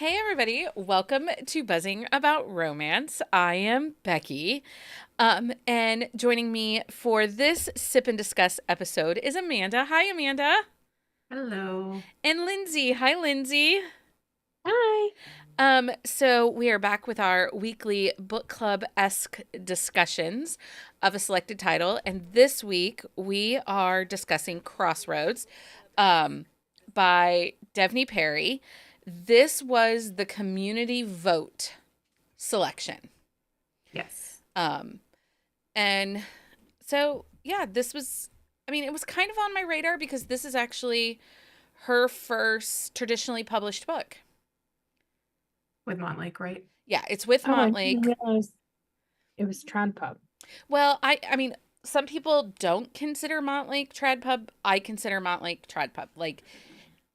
Hey, everybody. Welcome to Buzzing About Romance. I am Becky. And joining me for this Sip and Discuss episode is Amanda. Hi, Amanda. Hello. And Lindsay. Hi, Lindsay. Hi. So we are back with our weekly book club-esque discussions of a selected title. And this week we are discussing Crossroads, um, by Devney Perry. This was the community vote selection. Yes. Um, and so, yeah, this was, I mean, it was kind of on my radar because this is actually her first traditionally published book. With Montlake, right? Yeah, it's with Oh, I didn't Montlake. realize it was Trad Pub. Well, I mean, some people don't consider Montlake Trad Pub. I consider Montlake Trad Pub. Like,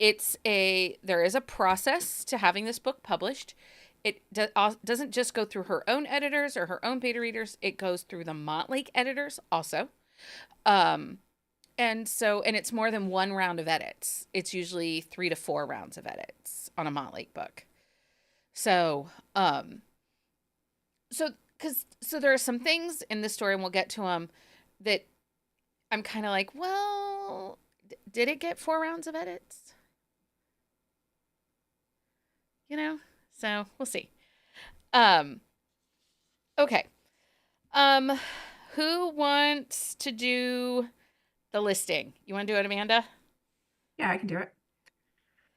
there is a process to having this book published. Doesn't just go through her own editors or her own beta readers. It goes through the Montlake editors also. Um, and it's more than one round of edits. It's usually 3 to 4 rounds of edits on a Montlake book. So, so so there are some things in this story, and we'll get to them, that I'm kind of like, well, did it get 4 rounds of edits? You know, so we'll see. Um, okay. Um, who wants to do the listing? You want to do it, Amanda? Yeah, I can do it.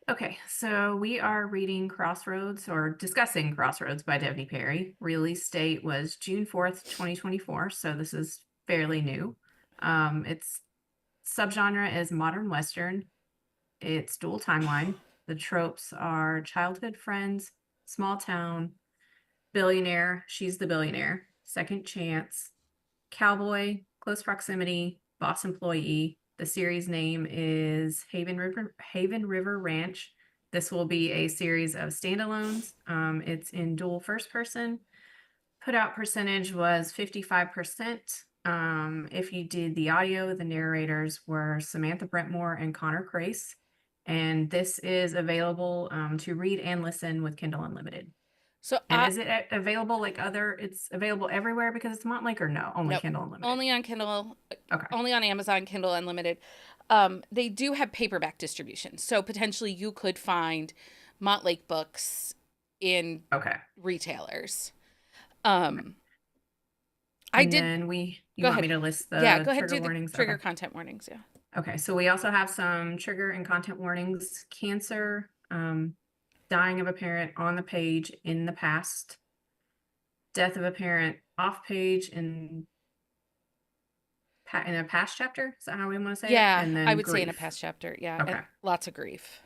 Okay, so we are reading Crossroads or discussing Crossroads by Devney Perry. Release date was June 4th, 2024, so this is fairly new. Its subgenre is modern Western. It's dual timeline. The tropes are childhood friends, small town, billionaire, she's the billionaire, second chance, cowboy, close proximity, boss employee. The series name is Haven River Ranch. This will be a series of standalones. It's in dual first person. Put out percentage was 55%. If you did the audio, the narrators were Samantha Brentmore and Connor Crace. And this is available to read and listen with Kindle Unlimited. So And is it available like it's available everywhere because it's Montlake, or no? Only nope, Kindle Unlimited. only on Kindle, Okay. only on Amazon Kindle Unlimited. They do have paperback distribution, so potentially you could find Montlake books in Okay. retailers. Okay. Um, I And did. then you Go want ahead. me to list Yeah, the go ahead. trigger Do the warnings? trigger Okay. content warnings. Yeah. Okay. So we also have some trigger and content warnings. Cancer, dying of a parent on the page in the past, death of a parent off page in a past chapter. Is that how we want to say it? Yeah, And I then would say in a grief. past chapter. Yeah, and Okay. lots of grief.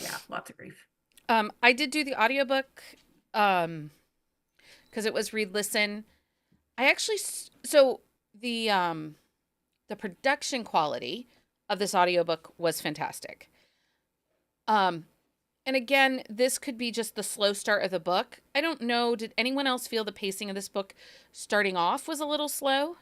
Yeah, lots of grief. I did do the audiobook, because it was read listen. I actually so the production quality of this audiobook was fantastic. Um and again, this could be just the slow start of the book. I don't know, did anyone else feel the pacing of this book starting off was a little slow?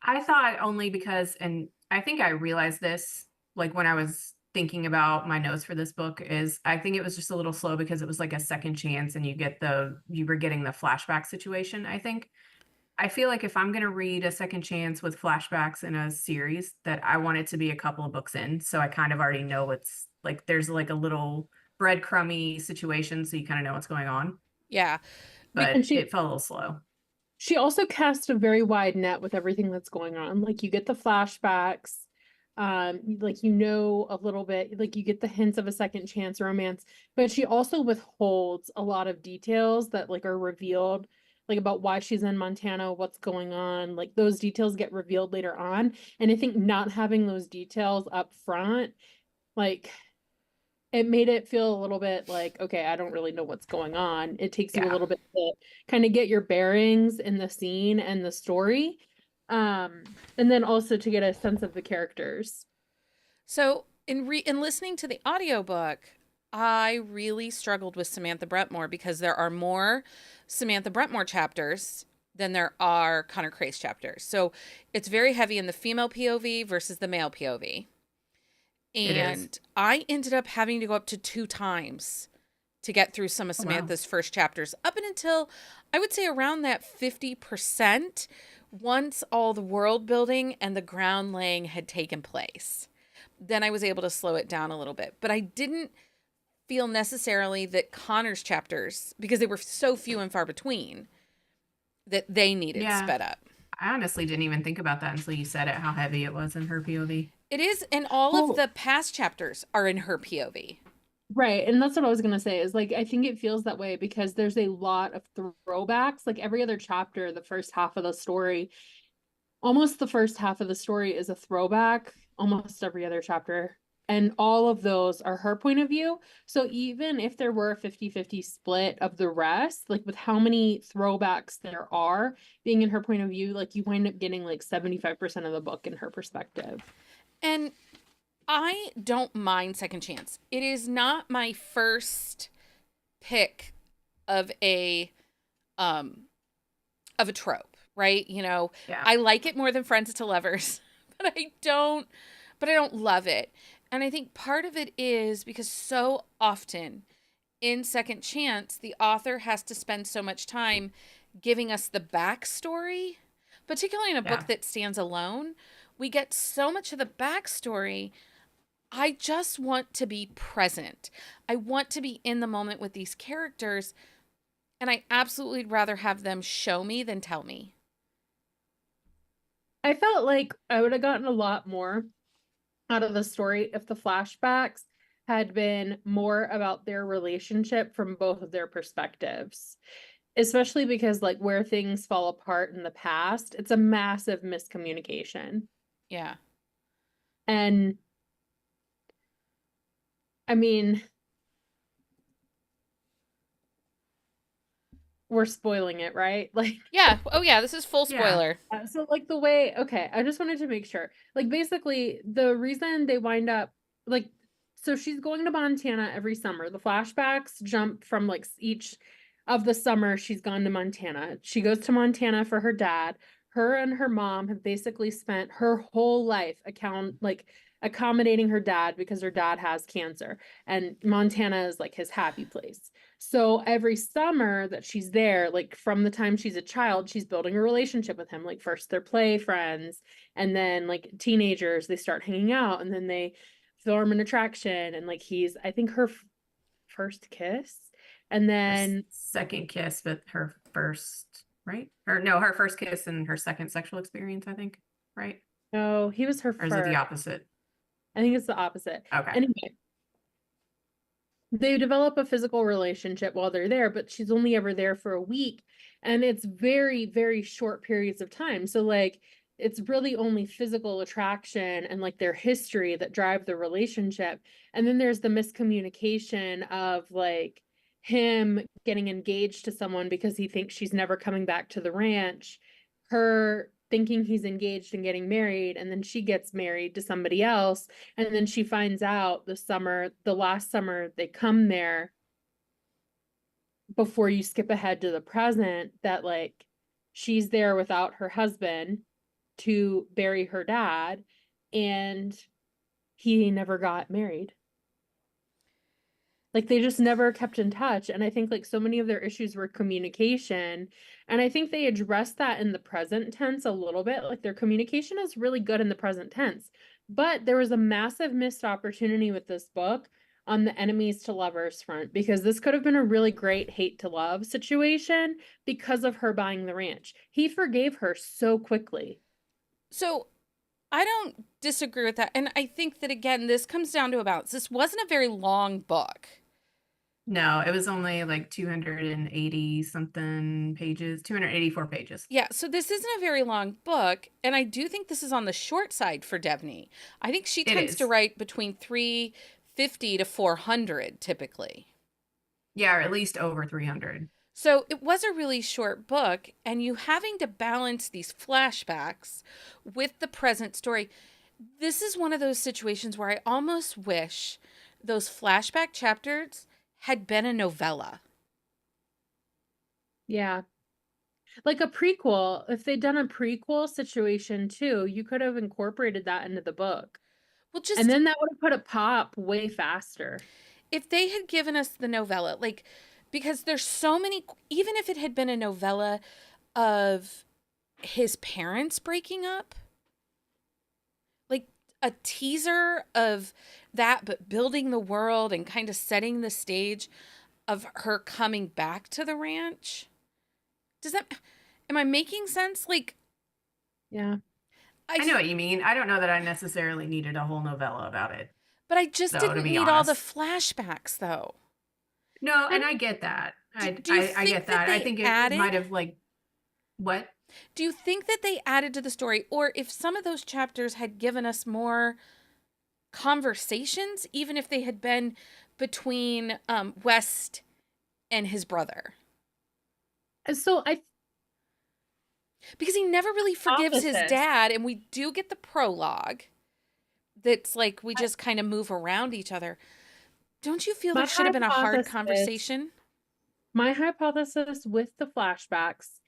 I thought only because, and I think I realized this like when I was thinking about my notes for this book, is I think it was just a little slow because it was like a second chance and you were getting the flashback situation. I feel like if I'm going to read a second chance with flashbacks in a series, that I want it to be a couple of books in. So I kind of already know what's like, there's like a little breadcrumby situation. So you kind of know what's going on, Yeah. but And she it felt a little slow. she also cast a very wide net with everything that's going on. Like you get the flashbacks, like a little bit, like you get the hints of a second chance romance, but she also withholds a lot of details that like are revealed, like about why she's in Montana, what's going on. Like those details get revealed later on. And I think not having those details up front, like it made it feel a little bit like, okay, I don't really know what's going on. It takes you a Yeah. little bit to kind of get your bearings in the scene and the story. And then also to get a sense of the characters. So in listening to the audiobook, I really struggled with Samantha Brentmore because there are more Samantha Brentmore chapters than there are Connor Crace chapters. So it's very heavy in the female POV versus the male POV. It is. And I ended up having to go up to 2 times to get through some of Oh, wow. Samantha's first chapters up and until I would say around that 50% once all the world building and the ground laying had taken place. Then I was able to slow it down a little bit. But I didn't feel necessarily that Connor's chapters, because they were so few and far between, that they needed Yeah. sped up. I honestly didn't even think about that until you said it, how heavy it was in her POV. It is, and all of Well, the past chapters are in her POV. right, and that's what I was gonna say is like I think it feels that way because there's a lot of throwbacks. Like every other chapter, the first half of the story, almost the first half of the story is a throwback, almost every other chapter. And all of those are her point of view. So even if there were a 50-50 split of the rest, like with how many throwbacks there are being in her point of view, like you wind up getting like 75% of the book in her perspective. And I don't mind Second Chance. It is not my first pick of a trope, right? You know, Yeah. I like it more than Friends to Lovers, but I don't love it. And I think part of it is because so often in Second Chance, the author has to spend so much time giving us the backstory, particularly in a book Yeah. that stands alone. We get so much of the backstory. I just want to be present. I want to be in the moment with these characters, and I absolutely would rather have them show me than tell me. I felt like I would have gotten a lot more out of the story if the flashbacks had been more about their relationship from both of their perspectives. Especially because like where things fall apart in the past, it's a massive miscommunication. Yeah. And I mean, we're spoiling it, right? Like Yeah. Oh, yeah. This is full Yeah. spoiler. so like the way, okay, I just wanted to make sure. Like basically the reason they wind up like so she's going to Montana every summer. The flashbacks jump from like each of the summer she's gone to Montana. She goes to Montana for her dad. Her and her mom have basically spent her whole life accommodating her dad because her dad has cancer and Montana is like his happy place. So every summer that she's there, like from the time she's a child, she's building a relationship with him. Like first they're play friends, and then like teenagers, they start hanging out, and then they form an attraction. And like he's, I think her first kiss, and then Second kiss, but her first, right? Or no, her first kiss and her second sexual experience, I think, right? no, he was her Or is it the first. opposite? I think it's the opposite. Okay. Anyway, they develop a physical relationship while they're there, but she's only ever there for a week. And it's very, very short periods of time. So, like, it's really only physical attraction and like their history that drive the relationship. And then there's the miscommunication of like him getting engaged to someone because he thinks she's never coming back to the ranch, her thinking he's engaged and getting married, and then she gets married to somebody else. And then she finds out the last summer they come there, before you skip ahead to the present, that like she's there without her husband to bury her dad, and he never got married. Like they just never kept in touch. And I think like so many of their issues were communication. And I think they addressed that in the present tense a little bit. Like their communication is really good in the present tense. But there was a massive missed opportunity with this book on the enemies to lovers front, because this could have been a really great hate to love situation because of her buying the ranch. He forgave her so quickly. So I don't disagree with that. And I think that, again, this comes down to a balance. This wasn't a very long book. No, it was only like 280 something pages, 284 pages. Yeah, so this isn't a very long book, and I do think this is on the short side for Devney. I think she It tends to is. write between 350 to 400 typically. Yeah, or at least over 300. So it was a really short book, and you having to balance these flashbacks with the present story. This is one of those situations where I almost wish those flashback chapters had been a novella. Yeah. Like a prequel, if they'd done a prequel situation too, you could have incorporated that into the book. Well, And just then that would have put a pop way faster. if they had given us the novella, like, because there's so many, even if it had been a novella of his parents breaking up, like a teaser of that, but building the world and kind of setting the stage of her coming back to the ranch. Does that, am I making sense? Like, Yeah. I know what you mean. I don't know that I necessarily needed a whole novella about it, but I just though, to didn't be need all the honest. flashbacks though. No, I and I get that. Do you I get think that that. I they think it might added? have like what? Do you think that they added to the story? Or if some of those chapters had given us more conversations, even if they had been between West and his brother? So I Because he never really forgives his hypothesis. dad, and we do get the prologue that's like we just kind of move around each other. Don't you feel there My should have been a hard hypothesis conversation? My hypothesis with the flashbacks,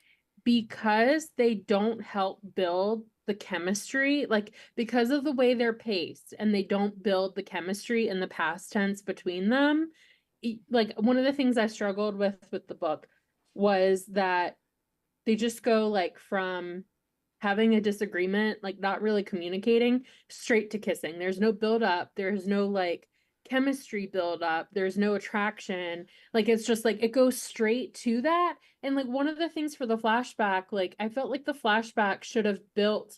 because they don't help build the chemistry, like because of the way they're paced and they don't build the chemistry in the past tense between them. Like one of the things I struggled with the book was that they just go like from having a disagreement, like not really communicating, straight to kissing. There's no build up. There's no like chemistry build up. There's no attraction. Like it's just like it goes straight to that. And like one of the things for the flashback, like I felt like the flashback should have built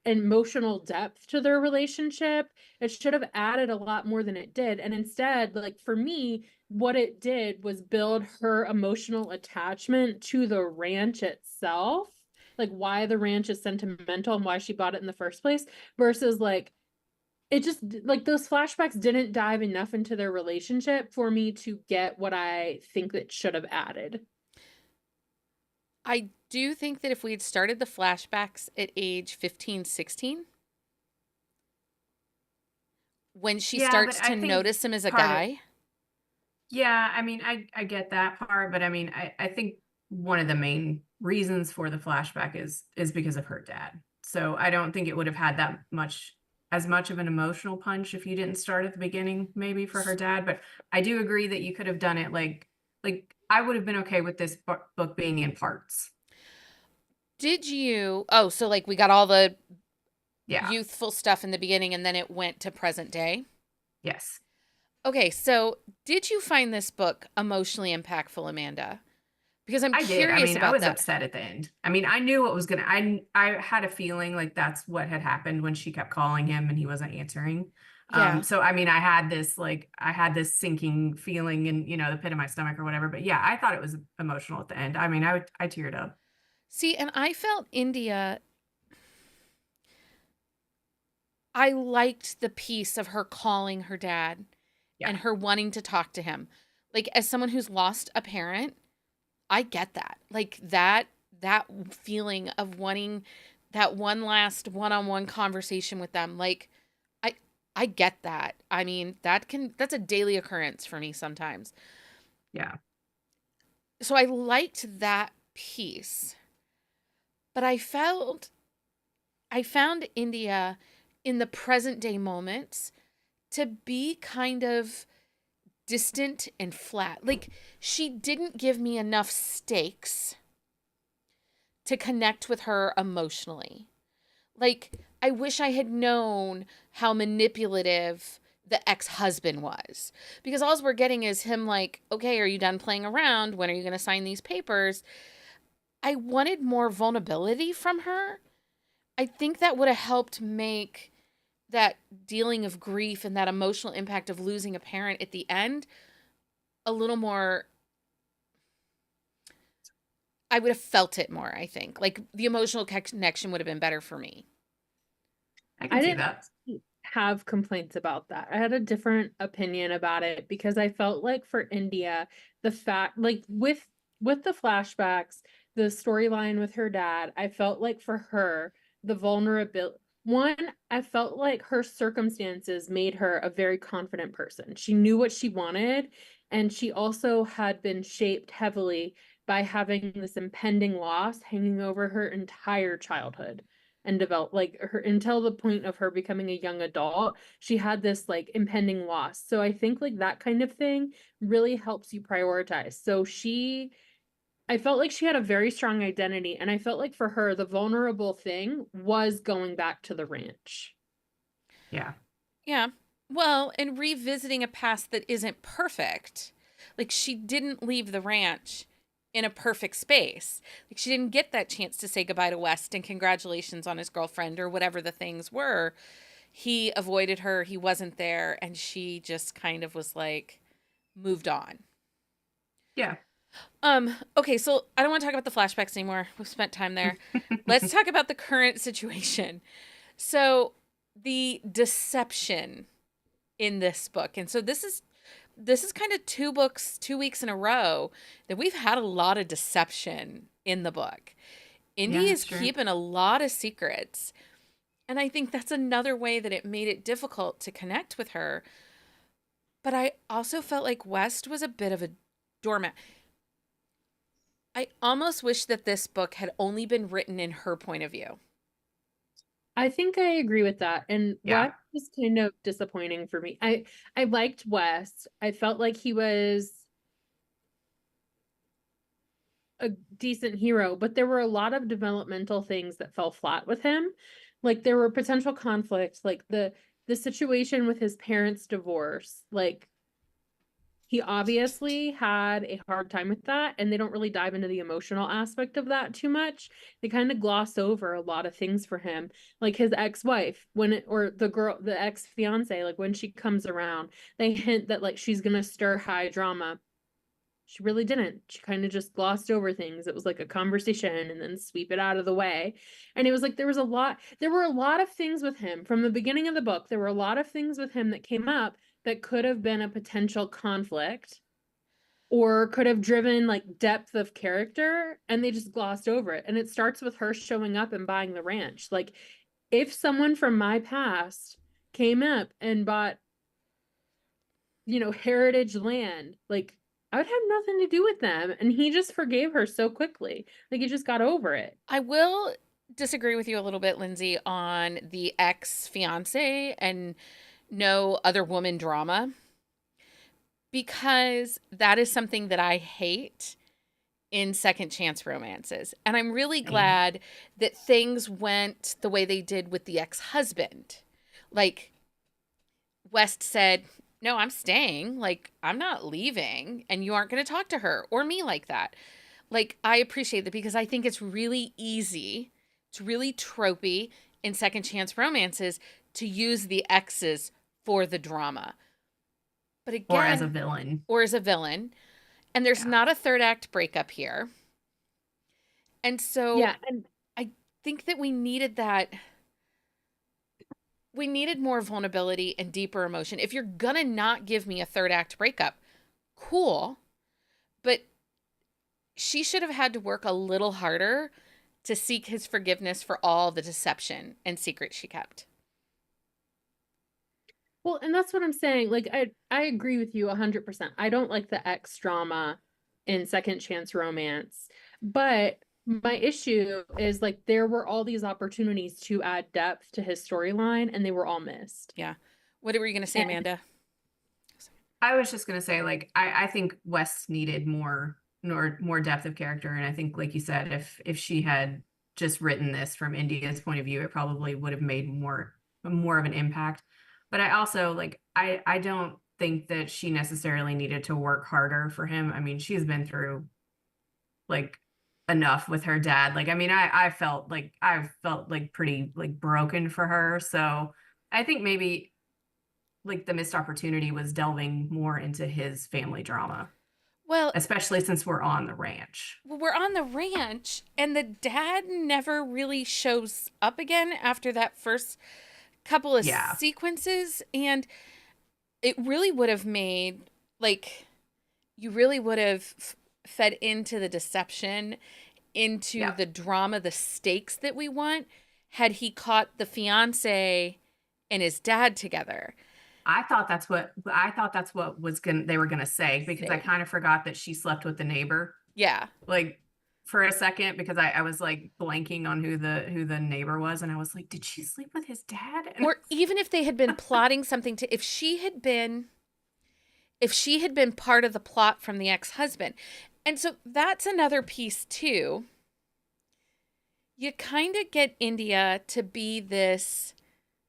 emotional depth to their relationship. It should have added a lot more than it did. And instead, like for me, what it did was build her emotional attachment to the ranch itself, like why the ranch is sentimental and why she bought it in the first place, versus like it just like those flashbacks didn't dive enough into their relationship for me to get what I think it should have added. I do think that if we had started the flashbacks at age 15, 16, when she Yeah, but starts I to think notice him as a part of guy, yeah, I mean, I get that part, but I mean, I think one of the main reasons for the flashback is because of her dad. So I don't think it would have had that much as much of an emotional punch if you didn't start at the beginning, maybe for her dad. But I do agree that you could have done it like I would have been okay with this book being in parts. did you? Oh, so like we got all the Yeah. youthful stuff in the beginning and then it went to present day. Yes. Okay, so did you find this book emotionally impactful, Amanda? Because I'm I did. I curious mean, I about was that. upset at the end. I mean, I knew what was gonna. I had a feeling like that's what had happened when she kept calling him and he wasn't answering. Yeah. So I mean, I had this sinking feeling in the pit of my stomach or whatever. But yeah, I thought it was emotional at the end. I mean, I teared up. See, and I felt India, I liked the piece of her calling her dad Yeah, and her wanting to talk to him. Like as someone who's lost a parent, I get that. Like that feeling of wanting that one last one-on-one conversation with them. Like I I get that. I mean, that's a daily occurrence for me sometimes. yeah, So I liked that piece. But I found India in the present day moments to be kind of distant and flat. Like she didn't give me enough stakes to connect with her emotionally. Like I wish I had known how manipulative the ex-husband was. Because all we're getting is him like, "Okay, are you done playing around? When are you going to sign these papers?" I wanted more vulnerability from her. I think that would have helped make that dealing of grief and that emotional impact of losing a parent at the end a little more. I would have felt it more, I think. Like the emotional connection would have been better for me. I I can see didn't that. have complaints about that. I had a different opinion about it because I felt like for India, the fact like with the flashbacks, the storyline with her dad, I felt like for her, the vulnerability one, I felt like her circumstances made her a very confident person. She knew what she wanted, and she also had been shaped heavily by having this impending loss hanging over her entire childhood. and develop like her until the point of her becoming a young adult. She had this like impending loss. So I think like that kind of thing really helps you prioritize. So I felt like she had a very strong identity, and I felt like for her, the vulnerable thing was going back to the ranch. Yeah. Yeah. Well, and revisiting a past that isn't perfect. Like, she didn't leave the ranch in a perfect space. Like, she didn't get that chance to say goodbye to West and congratulations on his girlfriend or whatever the things were. He avoided her, he wasn't there, and she just kind of was like moved on. Yeah. Okay, so I don't want to talk about the flashbacks anymore. We've spent time there. Let's talk about the current situation. So, the deception in this book. And so this is kind of 2 weeks in a row that we've had a lot of deception in the book. Indy Yeah, is that's true. keeping a lot of secrets. And I think that's another way that it made it difficult to connect with her. But I also felt like West was a bit of a doormat. I almost wish that this book had only been written in her point of view. I think I agree with that. And Yeah. West was kind of disappointing for me. I liked West. I felt like he was a decent hero, but there were a lot of developmental things that fell flat with him. Like there were potential conflicts, like the situation with his parents' divorce. Like he obviously had a hard time with that, and they don't really dive into the emotional aspect of that too much. They kind of gloss over a lot of things for him, like his ex-wife or the ex-fiance, like when she comes around, they hint that like she's gonna stir high drama. She really didn't. She kind of just glossed over things. It was like a conversation and then sweep it out of the way. And it was like there were a lot of things with him from the beginning of the book. There were a lot of things with him that came up that could have been a potential conflict or could have driven like depth of character, and they just glossed over it. And it starts with her showing up and buying the ranch. Like if someone from my past came up and bought, heritage land, like I would have nothing to do with them. And he just forgave her so quickly. Like he just got over it. I will disagree with you a little bit, Lindsay, on the ex fiance and no other woman drama, because that is something that I hate in second chance romances. And I'm really glad that things went the way they did with the ex husband. Like, West said, no, I'm staying. Like, I'm not leaving, and you aren't going to talk to her or me like that. Like, I appreciate that because I think it's really easy, it's really tropey in second chance romances to use the exes for the drama. But again, Or as a villain. or as a villain. And there's Yeah. not a third act breakup here. And so Yeah. And I think that we needed that. We needed more vulnerability and deeper emotion. If you're gonna not give me a third act breakup, cool. But she should have had to work a little harder to seek his forgiveness for all the deception and secrets she kept. well, and that's what I'm saying. Like I agree with you 100%. I don't like the ex drama in second chance romance. But my issue is like there were all these opportunities to add depth to his storyline, and they were all missed. Yeah. What were you going to say, And Amanda? I was just gonna say, like, I think West needed more depth of character. And I think, like you said, if she had just written this from India's point of view, it probably would have made more of an impact. But I also like I don't think that she necessarily needed to work harder for him. I mean, she's been through like enough with her dad. Like, I mean, I felt like pretty like broken for her. So I think maybe like the missed opportunity was delving more into his family drama, Well, especially since we're on the ranch. we're on the ranch, and the dad never really shows up again after that first couple of Yeah. sequences. And it really would have made, like, you really would have fed into the deception, into Yeah. the drama, the stakes that we want, had he caught the fiance and his dad together. I thought that's what they were gonna say, because I Say. kind of forgot that she slept with the neighbor. Yeah. Like, for a second because I was like blanking on who the neighbor was, and I was like, did she sleep with his dad? And Or even if they had been plotting something to, if she had been part of the plot from the ex-husband. And so that's another piece too. You kind of get India to be this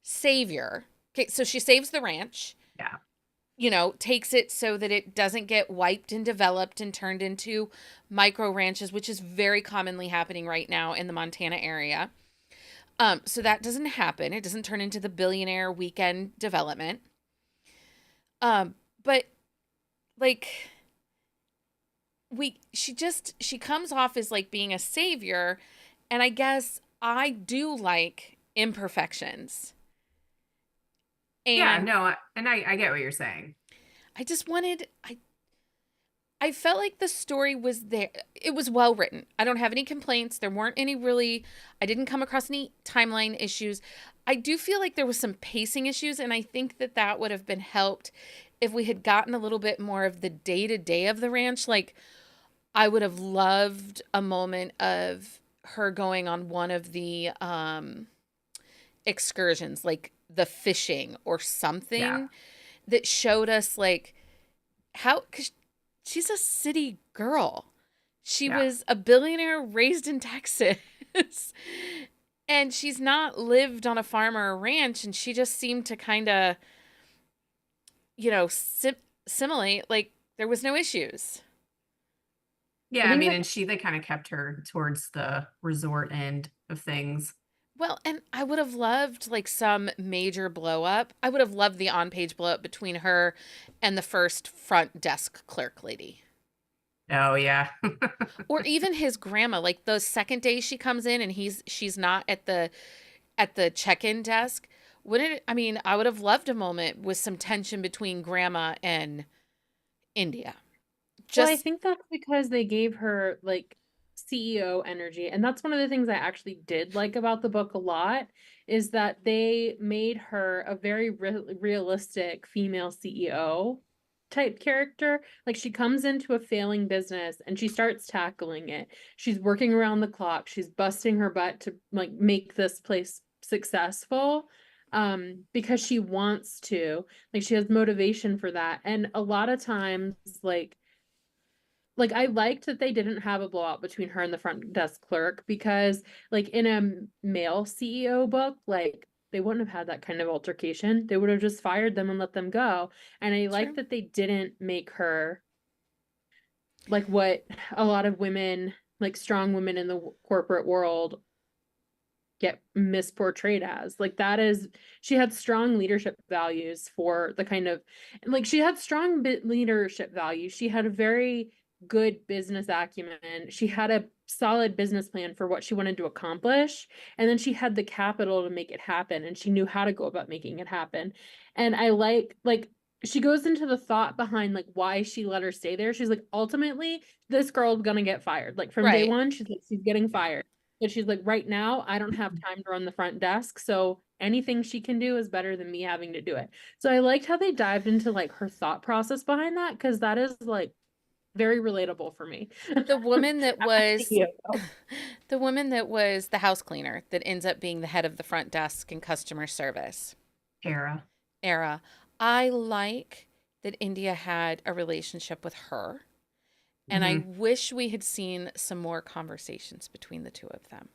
savior. Okay, so she saves the ranch, yeah, takes it so that it doesn't get wiped and developed and turned into micro ranches, which is very commonly happening right now in the Montana area. So that doesn't happen. It doesn't turn into the billionaire weekend development. But like she comes off as like being a savior, and I guess I do like imperfections. yeah, And no, and I get what you're saying. I just wanted I felt like the story was there. It was well written. I don't have any complaints. There weren't any really, I didn't come across any timeline issues. I do feel like there was some pacing issues, and I think that that would have been helped if we had gotten a little bit more of the day-to-day of the ranch. Like, I would have loved a moment of her going on one of the excursions, like the fishing or Yeah, something that showed us like how, because she's a city girl. She yeah. was a billionaire raised in Texas. And she's not lived on a farm or a ranch. And she just seemed to kind of, simulate like there was no issues. Yeah, I I think mean, that and they kind of kept her towards the resort end of things. Well, and I would have loved like some major blow up. I would have loved the on page blow up between her and the first front desk clerk lady. Oh yeah. Or even his grandma, like the second day she comes in and she's not at the check-in desk. Wouldn't it, I mean, I would have loved a moment with some tension between grandma and India. Well, I Just think that's because they gave her like CEO energy. And that's one of the things I actually did like about the book a lot is that they made her a very realistic female CEO type character. Like she comes into a failing business and she starts tackling it. She's working around the clock. She's busting her butt to like make this place successful because she wants to. Like she has motivation for that. And a lot of times like I liked that they didn't have a blowout between her and the front desk clerk because like in a male CEO book, like they wouldn't have had that kind of altercation. They would have just fired them and let them go. And I like true. that they didn't make her like what a lot of women, like strong women in the corporate world get misportrayed as. Like that is she had strong leadership values for the kind of like she had strong leadership values. She had a very good business acumen. She had a solid business plan for what she wanted to accomplish, and then she had the capital to make it happen, and she knew how to go about making it happen. And I like she goes into the thought behind like why she let her stay there. She's like, ultimately, this girl's gonna get fired. Like from day Right. one, she's like, she's getting fired. But she's like, right now, I don't have time to run the front desk. So anything she can do is better than me having to do it. So I liked how they dived into like her thought process behind that because that is like very relatable for me. The woman that I'm a was CEO. the woman that was the house cleaner that ends up being the head of the front desk and customer service Tara. era. I like that India had a relationship with her. And I Hmm. wish we had seen some more conversations between the two of them.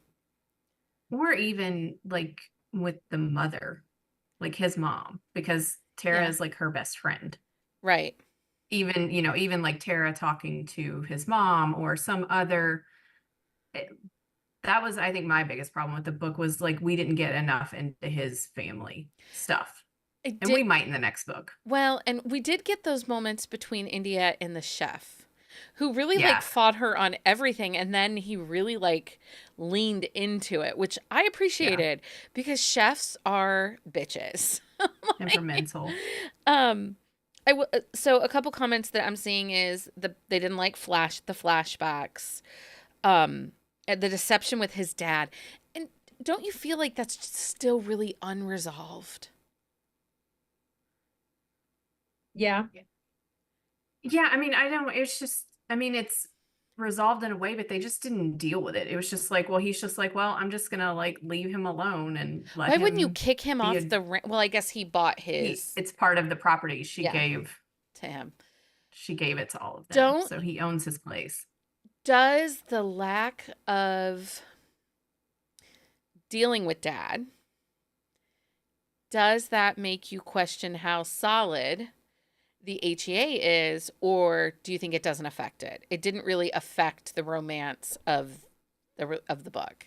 Or even like with the mother, like his mom, because Tara Yeah. is like her best friend. Right. Even, even like Tara talking to his mom or some other. it- that was, I think, my biggest problem with the book was like we didn't get enough into his family stuff. It And we did might in the next book. well, and we did get those moments between India and the chef, who really like Yeah. fought her on everything, and then he really like leaned into it, which I Yeah. appreciated because chefs are bitches. Like, Temperamental. um so a couple comments that I'm seeing is they didn't like the flashbacks, and the deception with his dad. And don't you feel like that's still really unresolved? Yeah. Yeah. I mean, I don't, it's just, I mean, it's resolved in a way, but they just didn't deal with it. It was just like, well, he's just like, well, I'm just gonna like leave him alone and let Why wouldn't you him kick him be off the well, I guess he bought his it's part of the property. Yeah. to him. She gave it to all of them. Don't So he owns his place. Does the lack of dealing with dad, does that make you question how solid the HEA is, or do you think it doesn't affect it? It didn't really affect the romance of the book.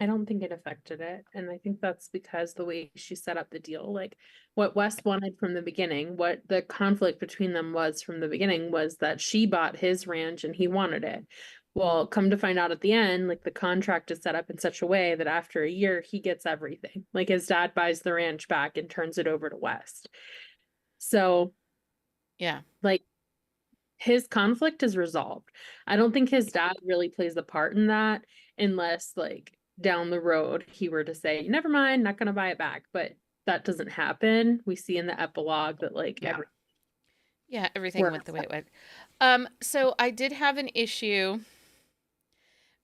I don't think it affected it. And I think that's because the way she set up the deal, like what Wes wanted from the beginning, what the conflict between them was from the beginning was that she bought his ranch and he wanted it. Well, come to find out at the end, like the contract is set up in such a way that after a year, he gets everything. Like his dad buys the ranch back and turns it over to Wes. So, Yeah. like his conflict is resolved. I don't think his dad really plays a part in that unless like down the road he were to say, never mind, not gonna buy it back. But that doesn't happen. We see in the epilogue that like everything went the way it went. So I did have an issue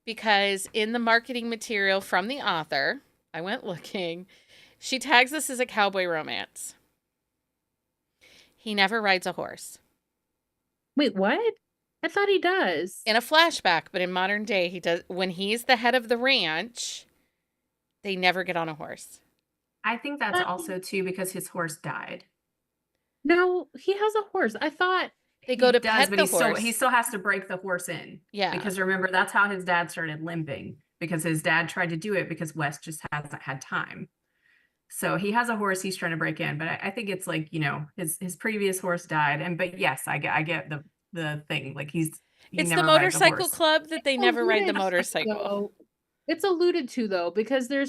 because in the marketing material from the author, I went looking, she tags this as a cowboy romance. He never rides a horse. Wait, what? I thought he does. In a flashback, but in modern day, he does. When he's the head of the ranch, they never get on a horse. I think that's also too because his horse died. No, he has a horse. I thought they go to does, pet but the horse. He still has to break the horse in. Yeah. Because remember, that's how his dad started limping, because his dad tried to do it because Wes just hasn't had time. So he has a horse he's trying to break in, but I think it's like, you know, his previous horse died. But yes, I get the thing. Like it's the motorcycle club that they never ride the motorcycle. It's alluded to though, because they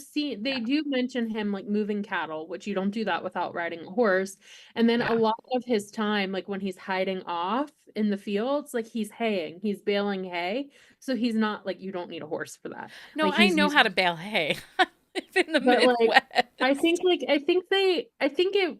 do mention him like moving cattle, which you don't do that without riding a horse. And then a lot of his time, like when he's hiding off in the fields, like he's haying, he's baling hay. So he's not like, you don't need a horse for that. No, like, I know how to bale hay. In the but Midwest. like I think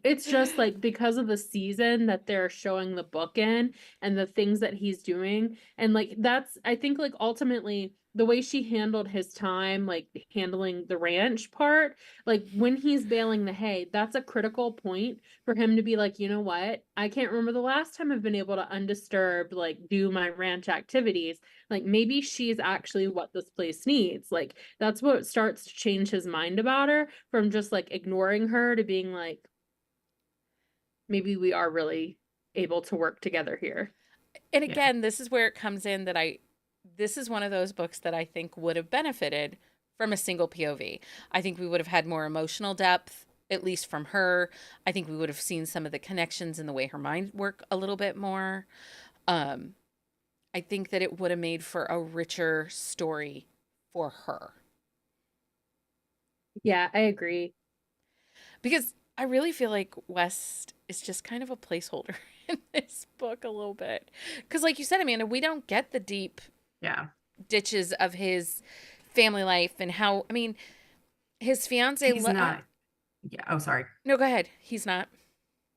it's just like because of the season that they're showing the book in and the things that he's doing, and like that's I think like ultimately the way she handled his time, like handling the ranch part, like when he's baling the hay, that's a critical point for him to be like, you know what, I can't remember the last time I've been able to undisturbed like do my ranch activities. Like maybe she's actually what this place needs. Like that's what starts to change his mind about her, from just like ignoring her to being like, maybe we are really able to work together here. And again, this is where it comes in that this is one of those books that I think would have benefited from a single POV. I think we would have had more emotional depth, at least from her. I think we would have seen some of the connections in the way her mind worked a little bit more. I think that it would have made for a richer story for her. Yeah, I agree. Because I really feel like West is just kind of a placeholder in this book a little bit. Because like you said, Amanda, we don't get the deep ditches of his family life and how, I mean, his fiance... He's not... Yeah, oh, sorry. No, go ahead. He's not.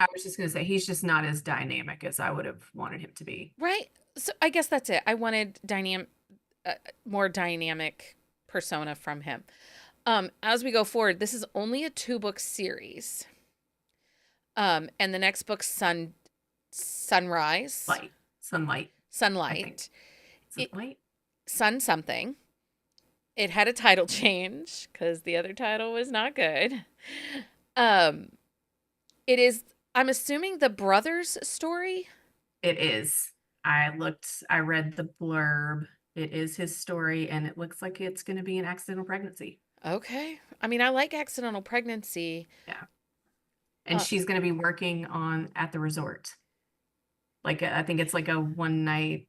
I was just going to say, he's just not as dynamic as I would have wanted him to be. Right. So I guess that's it. I wanted more dynamic persona from him. As we go forward, this is only a 2-book series. And the next book, Sunlight. Sun something. It had a title change because the other title was not good. It is, I'm assuming, the brother's story. It is. I read the blurb. It is his story, and it looks like it's going to be an accidental pregnancy. Okay. I mean, I like accidental pregnancy. Yeah. And she's going to be working at the resort. Like, I think it's like a one night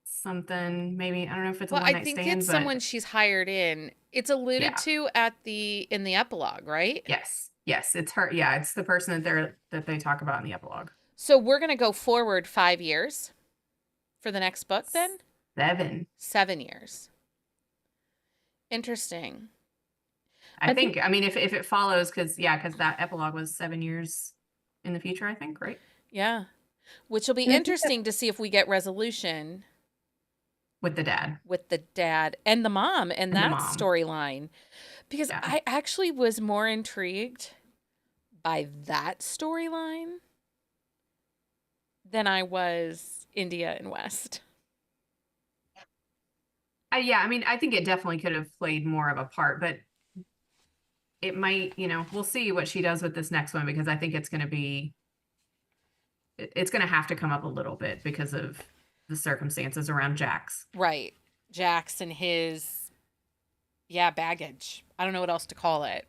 something, maybe. I don't know if it's a one night stand. I think it's someone she's hired in. It's alluded to in the epilogue, right? Yes. Yes, it's her. Yeah, it's the person that they talk about in the epilogue. So we're going to go forward 5 years for the next book then? 7 years. Interesting. I think, I mean, if it follows, because that epilogue was 7 years in the future, I think, right? Yeah. which will be And I think that, interesting to see if we get resolution with the dad with the dad and the mom and and the that mom. storyline. Because Yeah. I actually was more intrigued by that storyline than I was India and West. Yeah, I mean, I think it definitely could have played more of a part, but it might, we'll see what she does with this next one because I think it's going to be, it's going to have to come up a little bit because of the circumstances around Jax. Right. Jax and his, baggage. I don't know what else to call it.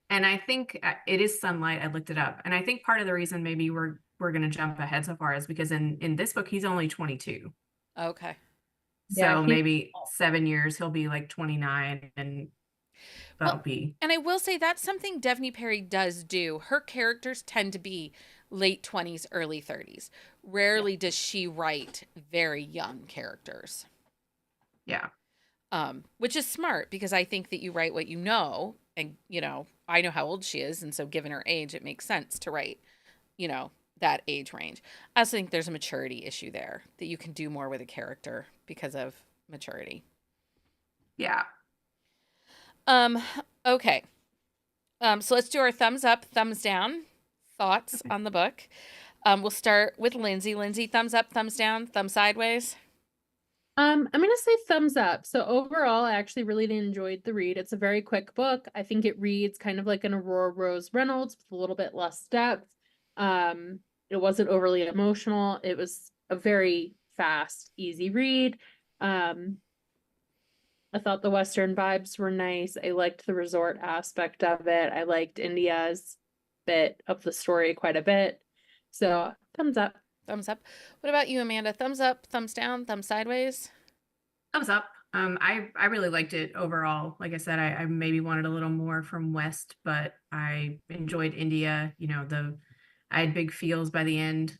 And I think it is sunlight. I looked it up, and I think part of the reason maybe we're going to jump ahead so far is because in this book he's only 22. Okay. yeah, So he's maybe 7 years he'll be like 29, and that'll Well, be and I will say that's something Devney Perry does do. Her characters tend to be late 20s, early 30s. Rarely does she write very young characters. yeah. Which is smart because I think that you write what you know, and I know how old she is, and so given her age, it makes sense to write, that age range. I also think there's a maturity issue there that you can do more with a character because of maturity. Yeah. Um, okay. So let's do our thumbs up, thumbs down thoughts on the book. We'll start with Lindsey. Lindsey, thumbs up, thumbs down, thumb sideways. I'm gonna say thumbs up. So overall, I actually really enjoyed the read. It's a very quick book. I think it reads kind of like an Aurora Rose Reynolds with a little bit less depth. It wasn't overly emotional. It was a very fast, easy read. I thought the Western vibes were nice. I liked the resort aspect of it. I liked India's bit of the story quite a bit. So thumbs up. Thumbs up. What about you, Amanda? Thumbs up, thumbs down, thumb sideways? Thumbs up. I really liked it overall. Like I said, I maybe wanted a little more from West, but I enjoyed India. I had big feels by the end.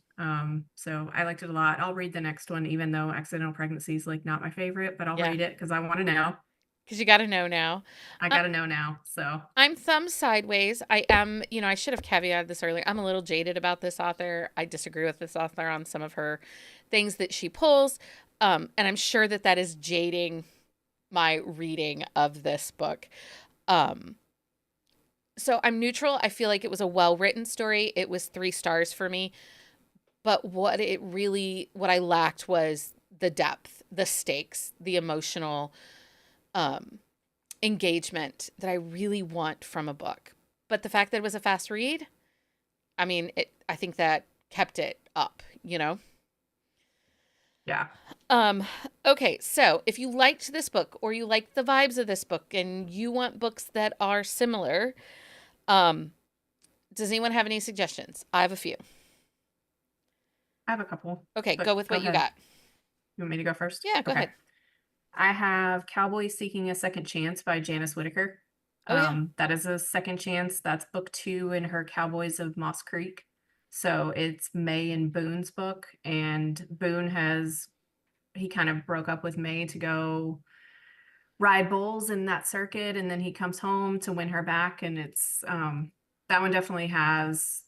So I liked it a lot. I'll read the next one, even though accidental pregnancy is like not my favorite, but I'll Yeah, read it because I want to know. because you got to know now. I Uh, got to know now. So I'm thumb sideways. I am, I should have caveated this earlier. I'm a little jaded about this author. I disagree with this author on some of her things that she pulls. And I'm sure that that is jading my reading of this book. So I'm neutral. I feel like it was a well-written story. It was 3 stars for me. But what I lacked was the depth, the stakes, the emotional engagement that I really want from a book. But the fact that it was a fast read, I think that kept it up, yeah. Okay, so if you liked this book or you liked the vibes of this book and you want books that are similar, does anyone have any suggestions? I have a few. I have a couple. Okay, But go with what you got. You want me to go first? Yeah, go ahead. I have Cowboys Seeking a Second Chance by Janice Whitaker. Oh, yeah. That is a second chance. That's book 2 in her Cowboys of Moss Creek. So it's May and Boone's book, and Boone he kind of broke up with May to go ride bulls in that circuit, and then he comes home to win her back, and it's that one definitely has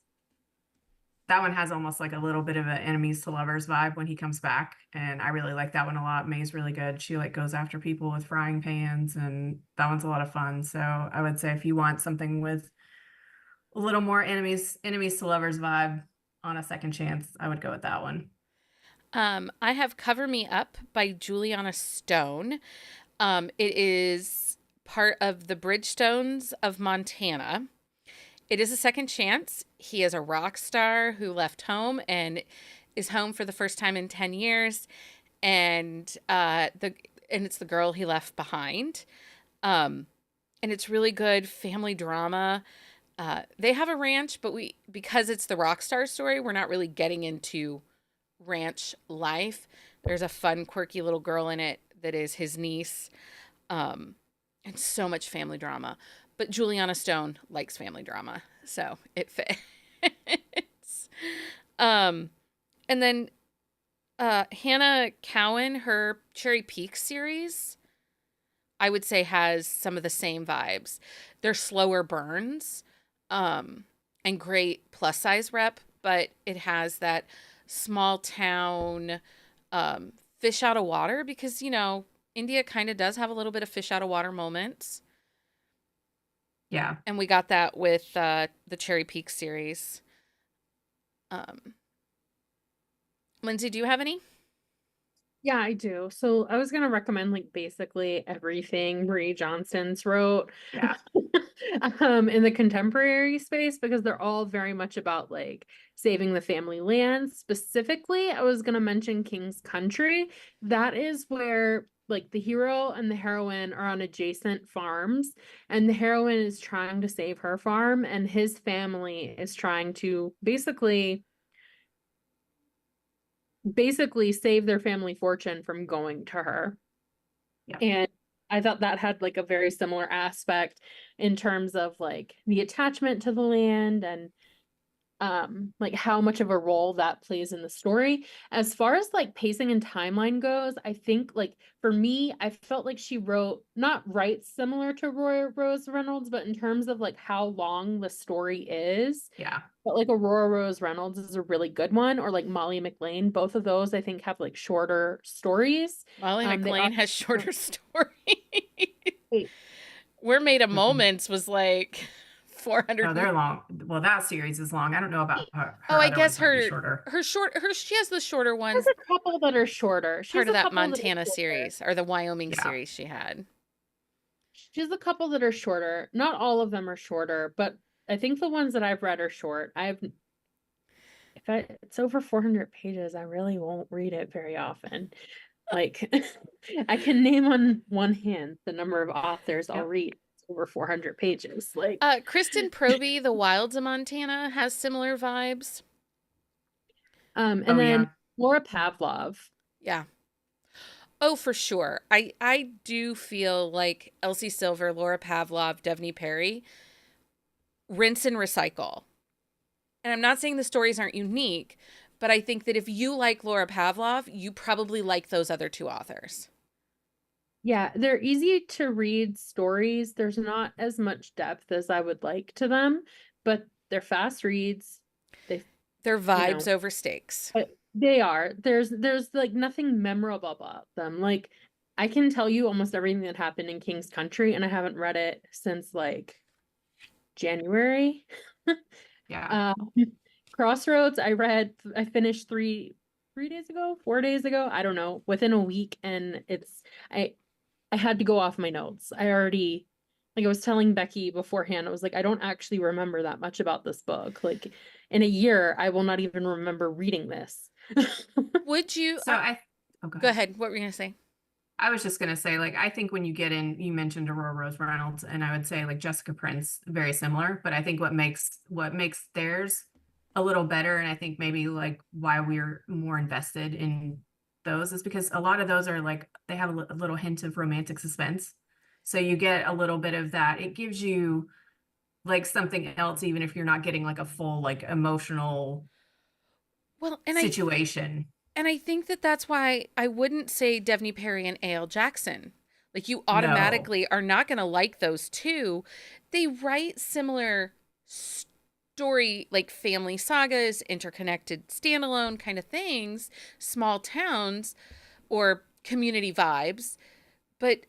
almost like a little bit of an enemies to lovers vibe when he comes back, and I really like that one a lot. May's really good. She like goes after people with frying pans, and that one's a lot of fun. So I would say if you want something with a little more enemies to lovers vibe on a second chance, I would go with that one. I have Cover Me Up by Juliana Stone. It is part of the Bridgestones of Montana. It is a second chance. He is a rock star who left home and is home for the first time in 10 years. And it's the girl he left behind. And it's really good family drama. They have a ranch, but because it's the rock star story, we're not really getting into ranch life. There's a fun, quirky little girl in it that is his niece. And so much family drama. But Juliana Stone likes family drama, so it fits. And then Hannah Cowan, her Cherry Peak series, I would say has some of the same vibes. They're slower burns and great plus size rep, but it has that small town, fish out of water, because, India kind of does have a little bit of fish out of water moments. Yeah. And we got that with the Cherry Peak series. Um, Lindsay, do you have any? Yeah, I do. So I was gonna recommend like basically everything Marie Johnston's wrote Yeah. in the contemporary space because they're all very much about like saving the family land. Specifically, I was gonna mention King's Country. That is where like the hero and the heroine are on adjacent farms, and the heroine is trying to save her farm, and his family is trying to basically save their family fortune from going to her. Yeah. And I thought that had like a very similar aspect in terms of like the attachment to the land and like how much of a role that plays in the story. As far as like pacing and timeline goes, I think like for me, I felt like she writes similar to Roy Rose Reynolds, but in terms of like how long the story is, Yeah. but like Aurora Rose Reynolds is a really good one, or like Molly McLean. Both of those I think have like shorter stories. Molly They are McLean has shorter stories. Wait, We're Made of Mm-mm. Moments was like 400. No, they're long. Well, that series is long. I don't know about her. Oh, Her I other ones guess might be shorter. she has the shorter there's ones, a couple that are shorter. She part has of a that couple that are Montana shorter. series or the Wyoming Yeah. series she had. She has a couple that are shorter. Not all of them are shorter, but I think the ones that I've read are short. It's over 400 pages, I really won't read it very often. Like I can name on one hand the number of authors I'll Yep. read. It's over 400 pages. Like Kristen Proby, The Wilds of Montana, has similar vibes. and Oh, then yeah. Laura Pavlov. Yeah. Oh, for sure. I do feel like Elsie Silver, Laura Pavlov, Devney Perry, rinse and recycle. And I'm not saying the stories aren't unique, but I think that if you like Laura Pavlov, you probably like those other two authors. Yeah, they're easy to read stories. There's not as much depth as I would like to them, but they're fast reads. They, They're you vibes know, over stakes. but they are. There's like nothing memorable about them. Like I can tell you almost everything that happened in King's Country, and I haven't read it since like January. Yeah. Crossroads, I finished 3 days ago, 4 days ago, I don't know, within a week, and I had to go off my notes. Like I was telling Becky beforehand, I was like, I don't actually remember that much about this book. Like in a year, I will not even remember reading this. Would you So oh, go go ahead. ahead. What were you going to say? I was just gonna say, like, I think when you get in, you mentioned Aurora Rose Reynolds, and I would say like Jessica Prince, very similar. But I think what makes theirs a little better, and I think maybe like why we're more invested in those is because a lot of those are like they have a little hint of romantic suspense. So you get a little bit of that. It gives you like something else, even if you're not getting like a full like emotional Well, situation. and I think that that's why I wouldn't say Devney Perry and A.L. Jackson. Like you No. automatically are not going to like those two. They write similar story, like family sagas, interconnected standalone kind of things, small towns or community vibes. But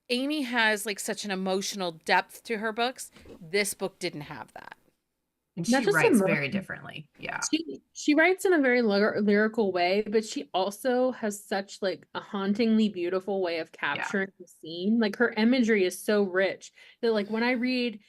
Amy has like such an emotional depth to her books. This book didn't have that. And Not she just writes very emotion. differently. Yeah. She writes in a very lyrical way, but she also has such like a hauntingly beautiful way of Yeah. capturing the scene. Like her imagery is so rich that like when I read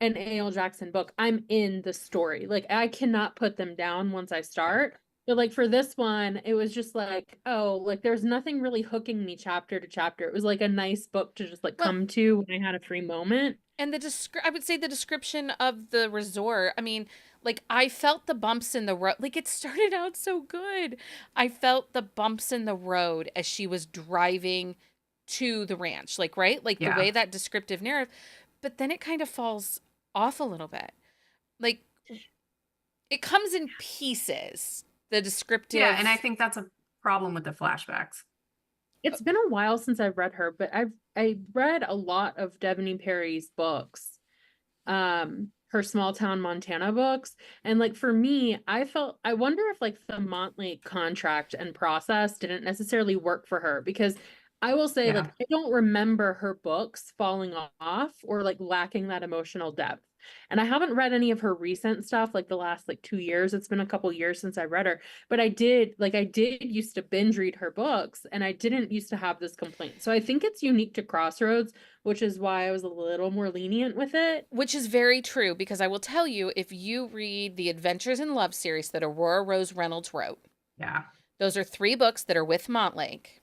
an A.L. Jackson book, I'm in the story. Like I cannot put them down once I start. But like for this one, it was just like, oh, like there's nothing really hooking me chapter to chapter. It was like a nice book to just like Well, come to when I had a free moment. and I would say the description of the resort, I mean, like I felt the bumps in the road. Like it started out so good. I felt the bumps in the road as she was driving to the ranch, like right? Like the way Yeah. that descriptive narrative, but then it kind of falls off a little bit. Like it comes in pieces. The Yeah. And I descriptive. think that's a problem with the flashbacks. It's been a while since I've read her, but I read a lot of Devney Perry's books. her small town Montana books. And like for me, I wonder if like the Montlake contract and process didn't necessarily work for her, because I will say, Yeah. like, I don't remember her books falling off or like lacking that emotional depth. And I haven't read any of her recent stuff, like the last like 2 years. It's been a couple years since I read her, but I did used to binge read her books, and I didn't used to have this complaint. So I think it's unique to Crossroads, which is why I was a little more lenient with it. Which is very true, because I will tell you, if you read the Adventures in Love series that Aurora Rose Reynolds wrote, Yeah. those are 3 books that are with Montlake.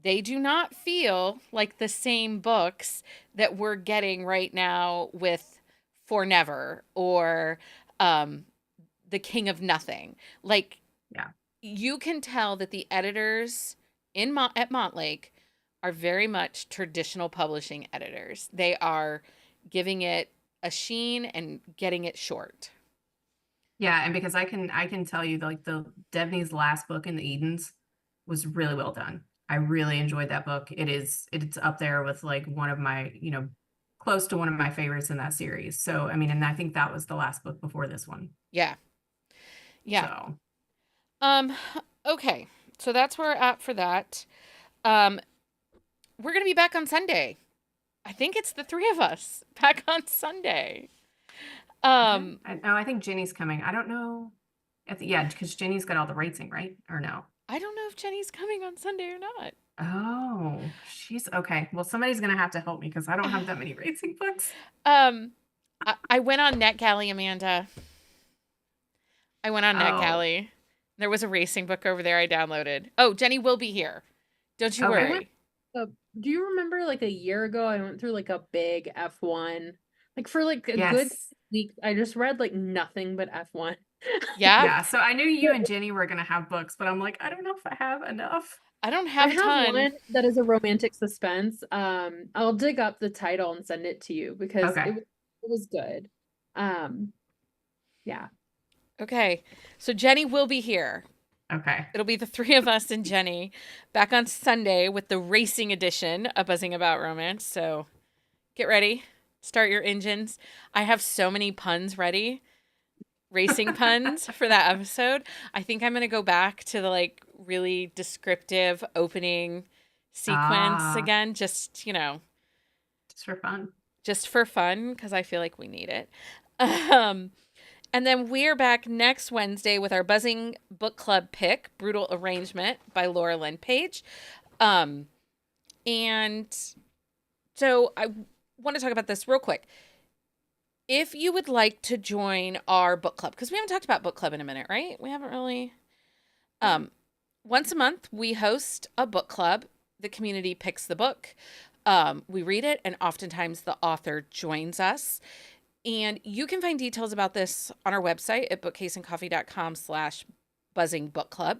They do not feel like the same books that we're getting right now with For Never or The King of Nothing. Like, Yeah. you can tell that the editors at Montlake are very much traditional publishing editors. They are giving it a sheen and getting it short. Yeah, and because I can tell you, like, the Devney's last book in the Edens was really well done. I really enjoyed that book. It's up there with like one of my, close to one of my favorites in that series. So, I mean, and I think that was the last book before this one. Yeah. Yeah. So, Um, okay. So that's where we're at for that. Um, we're going to be back on Sunday. I think it's the 3 of us back on Sunday. I think Jenny's coming. I don't know. Yeah, because Jenny's got all the racing, right? Or no? I don't know if Jenny's coming on Sunday or not. Oh, she's okay. Well, somebody's gonna have to help me because I don't have that many racing books. I went on NetGalley, Amanda. I went on NetGalley. There was a racing book over there I downloaded. Oh, Jenny will be here. Don't you Okay. worry. Do you remember like a year ago, I went through like a big F1, like for like a good Yes. week. I just read like nothing but F1. Yeah. Yeah. So I knew you and Jenny were gonna have books, but I'm like, I don't know if I have enough. I don't I have a have ton. one that is a romantic suspense. I'll dig up the title and send it to you because Okay. it was good. Yeah. Okay. So Jenny will be here. Okay. It'll be the 3 of us and Jenny back on Sunday with the racing edition of Buzzing About Romance. So get ready. Start your engines. I have so many puns ready. Racing puns for that episode. I think I'm going to go back to the like really descriptive opening sequence again. Just, Just for fun. Just for fun, because I feel like we need it. And then we're back next Wednesday with our Buzzing Book Club pick, Brutal Arrangement by Laura Lynn Page. And so I want to talk about this real quick. If you would like to join our book club, because we haven't talked about book club in a minute, right? We haven't really. Once a month, we host a book club. The community picks the book. We read it, and oftentimes the author joins us. And you can find details about this on our website at bookcaseandcoffee.com/buzzingbookclub.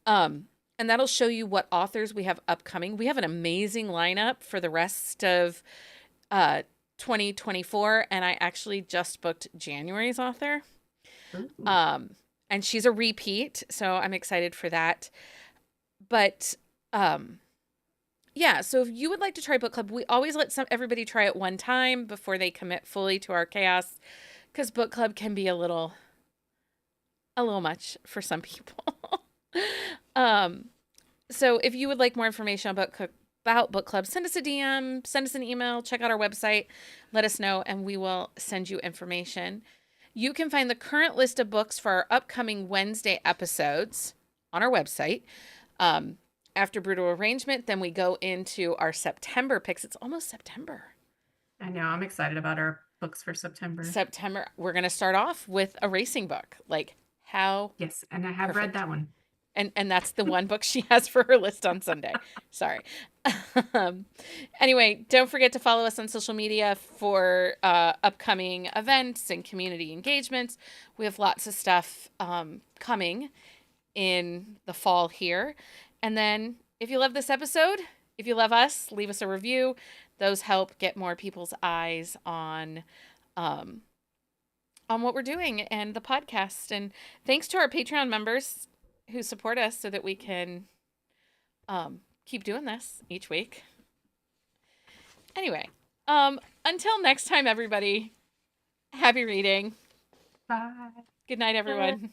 And that'll show you what authors we have upcoming. We have an amazing lineup for the rest of 2024. And I actually just booked January's author. Ooh. And she's a repeat. So I'm excited for that. But yeah, so if you would like to try book club, we always let everybody try it one time before they commit fully to our chaos, because book club can be a little much for some people. So if you would like more information about book club, send us a DM, send us an email, check out our website, let us know, and we will send you information. You can find the current list of books for our upcoming Wednesday episodes on our website. After Brutal Arrangement, then we go into our September picks. It's almost September. I know. I'm excited about our books for September. We're going to start off with a racing book. Like, how? Yes, and I have read that one. And that's the one book she has for her list on Sunday. Sorry. Anyway, don't forget to follow us on social media for upcoming events and community engagements. We have lots of stuff coming in the fall here. And then if you love this episode, if you love us, leave us a review. Those help get more people's eyes on what we're doing and the podcast. And thanks to our Patreon members who support us so that we can keep doing this each week. Anyway, until next time, everybody, Happy reading. Bye. Good night, everyone.